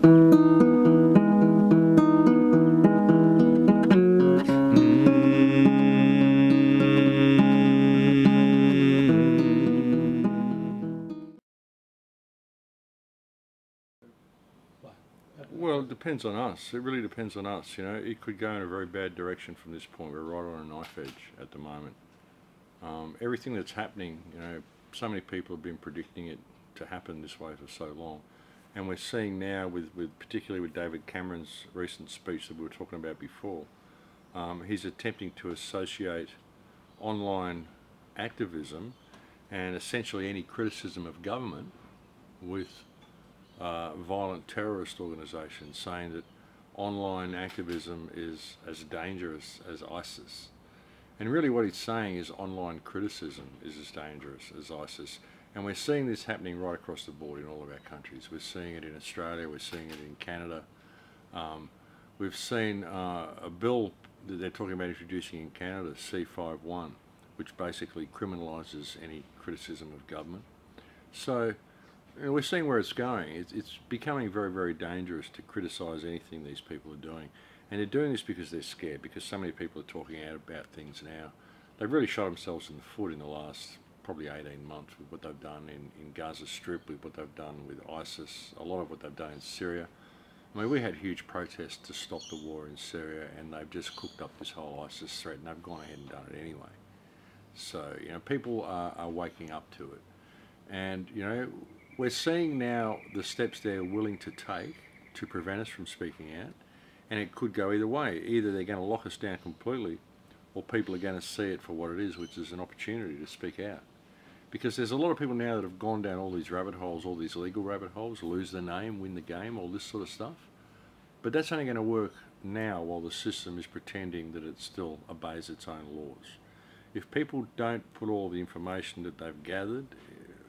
Well, it depends on us. It really depends on us. You know, it could go in a very bad direction from this point. We're right on a knife edge at the moment. Everything that's happening, you know, so many people have been predicting it to happen this way for so long. And we're seeing now, particularly with David Cameron's recent speech that we were talking about before, he's attempting to associate online activism and essentially any criticism of government with violent terrorist organisations, saying that online activism is as dangerous as ISIS. And really what he's saying is online criticism is as dangerous as ISIS. And we're seeing this happening right across the board in all of our countries. We're seeing it in Australia, we're seeing it in Canada. We've seen a bill that they're talking about introducing in Canada, C-51, which basically criminalises any criticism of government. So you know, we're seeing where it's going. It's becoming very, very dangerous to criticise anything these people are doing. And they're doing this because they're scared, because so many people are talking out about things now. They've really shot themselves in the foot in the last probably 18 months with what they've done in Gaza Strip, with what they've done with ISIS, a lot of what they've done in Syria. I mean, we had huge protests to stop the war in Syria, and they've just cooked up this whole ISIS threat, and they've gone ahead and done it anyway. So, you know, people are waking up to it. And, you know, we're seeing now the steps they're willing to take to prevent us from speaking out, and it could go either way. Either they're going to lock us down completely, or people are going to see it for what it is, which is an opportunity to speak out. Because there's a lot of people now that have gone down all these rabbit holes, all these legal rabbit holes, lose their name, win the game, all this sort of stuff. But that's only going to work now while the system is pretending that it still obeys its own laws. If people don't put all the information that they've gathered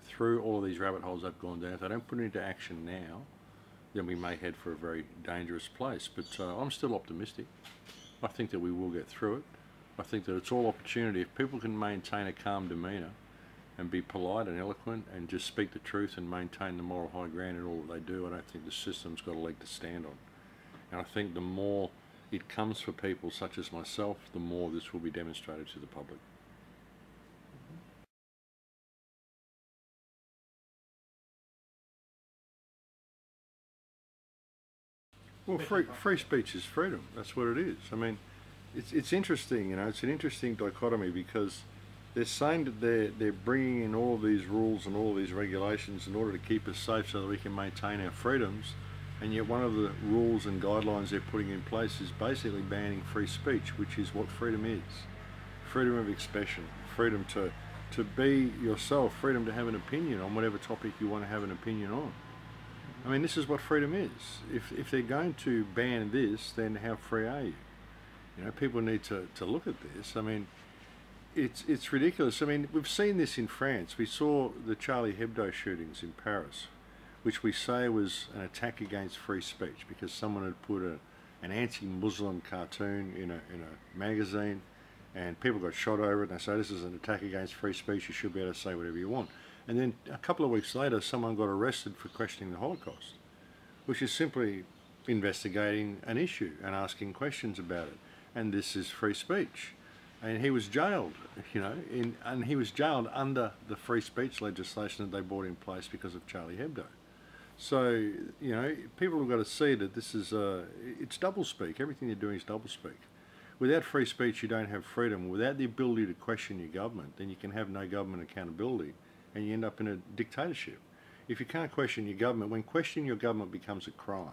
through all of these rabbit holes they've gone down, if they don't put it into action now, then we may head for a very dangerous place. But I'm still optimistic. I think that we will get through it. I think that it's all opportunity. If people can maintain a calm demeanour and be polite and eloquent and just speak the truth and maintain the moral high ground in all that they do, I don't think the system's got a leg to stand on. And I think the more it comes for people such as myself, the more this will be demonstrated to the public. Well, free speech is freedom. That's what it is. I mean, it's interesting, you know, it's an interesting dichotomy, because they're saying that they're bringing in all of these rules and all of these regulations in order to keep us safe so that we can maintain our freedoms, and yet one of the rules and guidelines they're putting in place is basically banning free speech, which is what freedom is. Freedom of expression, freedom to be yourself, freedom to have an opinion on whatever topic you want to have an opinion on. I mean, this is what freedom is. If they're going to ban this, then how free are you? You know, people need to look at this. I mean, it's ridiculous. I mean, we've seen this in France. We saw the Charlie Hebdo shootings in Paris, which we say was an attack against free speech because someone had put an anti-Muslim cartoon in a magazine, and people got shot over it, and they say this is an attack against free speech, you should be able to say whatever you want. And then a couple of weeks later, someone got arrested for questioning the Holocaust, which is simply investigating an issue and asking questions about it. And this is free speech. And he was jailed, you know, and he was jailed under the free speech legislation that they brought in place because of Charlie Hebdo. So, you know, people have got to see that this is, it's doublespeak. Everything they're doing is doublespeak. Without free speech, you don't have freedom. Without the ability to question your government, then you can have no government accountability, and you end up in a dictatorship. If you can't question your government, when questioning your government becomes a crime,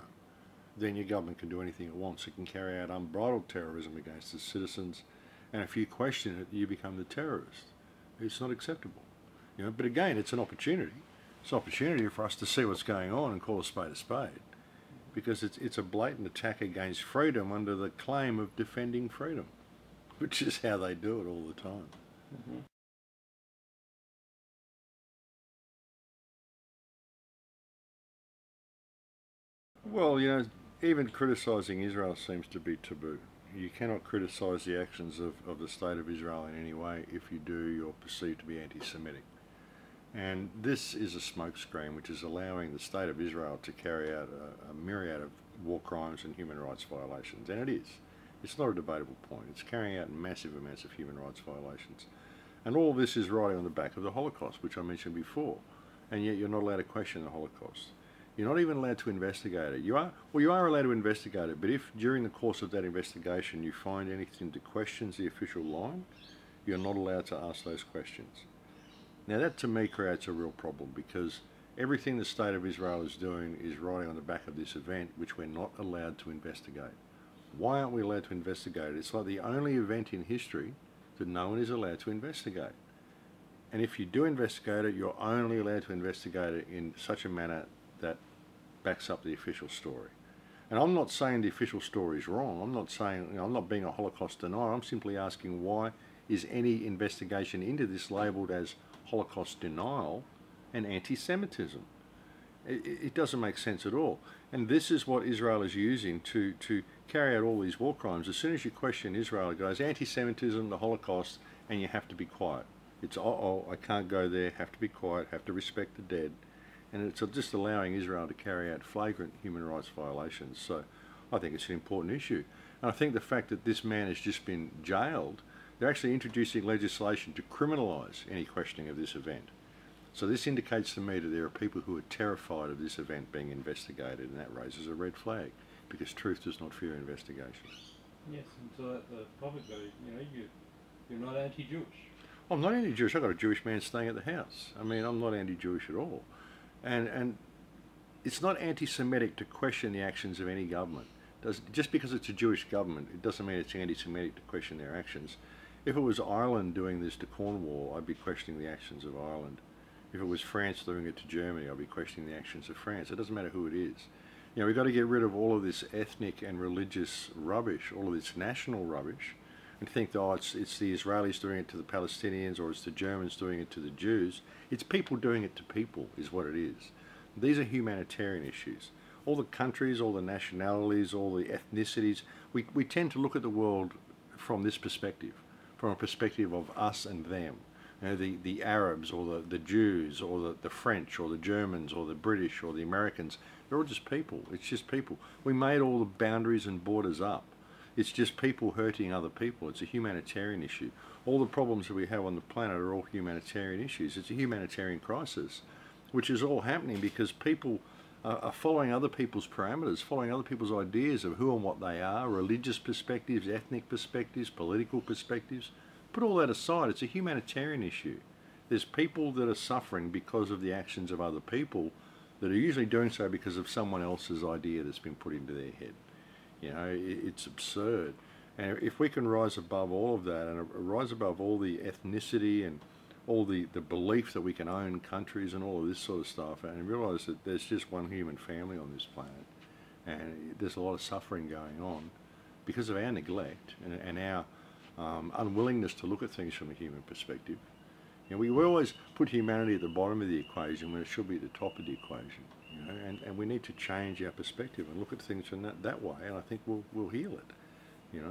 then your government can do anything it wants. It can carry out unbridled terrorism against its citizens, and if you question it, you become the terrorist. It's not acceptable. You know, but again, it's an opportunity. It's an opportunity for us to see what's going on and call a spade, because it's a blatant attack against freedom under the claim of defending freedom, which is how they do it all the time. Mm-hmm. Well, you know, even criticising Israel seems to be taboo. You cannot criticise the actions of the State of Israel in any way. If you do, you're perceived to be anti-Semitic. And this is a smokescreen which is allowing the state of Israel to carry out a myriad of war crimes and human rights violations. And it is. It's not a debatable point. It's carrying out massive amounts of human rights violations. And all this is riding on the back of the Holocaust, which I mentioned before. And yet you're not allowed to question the Holocaust. You're not even allowed to investigate it. You are allowed to investigate it, but if during the course of that investigation you find anything that questions the official line, you're not allowed to ask those questions. Now that to me creates a real problem, because everything the state of Israel is doing is riding on the back of this event, which we're not allowed to investigate. Why aren't we allowed to investigate it? It's like the only event in history that no one is allowed to investigate. And if you do investigate it, you're only allowed to investigate it in such a manner that backs up the official story. And I'm not saying the official story is wrong. I'm not saying, I'm not being a Holocaust denier. I'm simply asking, why is any investigation into this labelled as Holocaust denial and anti-Semitism? It doesn't make sense at all. And this is what Israel is using to carry out all these war crimes. As soon as you question Israel, it goes anti-Semitism, the Holocaust, and you have to be quiet. It's, oh, I can't go there, have to be quiet, have to respect the dead. And it's just allowing Israel to carry out flagrant human rights violations. So I think it's an important issue. And I think the fact that this man has just been jailed, they're actually introducing legislation to criminalise any questioning of this event. So this indicates to me that there are people who are terrified of this event being investigated, and that raises a red flag, because truth does not fear investigation. Yes, and so at the public, though, you're not anti-Jewish. I'm not anti-Jewish. I've got a Jewish man staying at the house. I mean, I'm not anti-Jewish at all. And it's not anti-Semitic to question the actions of any government. Just because it's a Jewish government, it doesn't mean it's anti-Semitic to question their actions. If it was Ireland doing this to Cornwall, I'd be questioning the actions of Ireland. If it was France doing it to Germany, I'd be questioning the actions of France. It doesn't matter who it is. We've got to get rid of all of this ethnic and religious rubbish, all of this national rubbish, and think, oh, it's the Israelis doing it to the Palestinians, or it's the Germans doing it to the Jews. It's people doing it to people is what it is. These are humanitarian issues. All the countries, all the nationalities, all the ethnicities, we tend to look at the world from this perspective, from a perspective of us and them. The Arabs, or the Jews, or the French, or the Germans, or the British, or the Americans, they're all just people. It's just people. We made all the boundaries and borders up. It's just people hurting other people. It's a humanitarian issue. All the problems that we have on the planet are all humanitarian issues. It's a humanitarian crisis, which is all happening because people are following other people's parameters, following other people's ideas of who and what they are, religious perspectives, ethnic perspectives, political perspectives. Put all that aside, it's a humanitarian issue. There's people that are suffering because of the actions of other people that are usually doing so because of someone else's idea that's been put into their head. It's absurd. And if we can rise above all of that, and rise above all the ethnicity and all the belief that we can own countries and all of this sort of stuff, and realise that there's just one human family on this planet, and there's a lot of suffering going on because of our neglect and our unwillingness to look at things from a human perspective. We always put humanity at the bottom of the equation when it should be at the top of the equation. And we need to change our perspective and look at things from that way, and I think we'll heal it. Yes.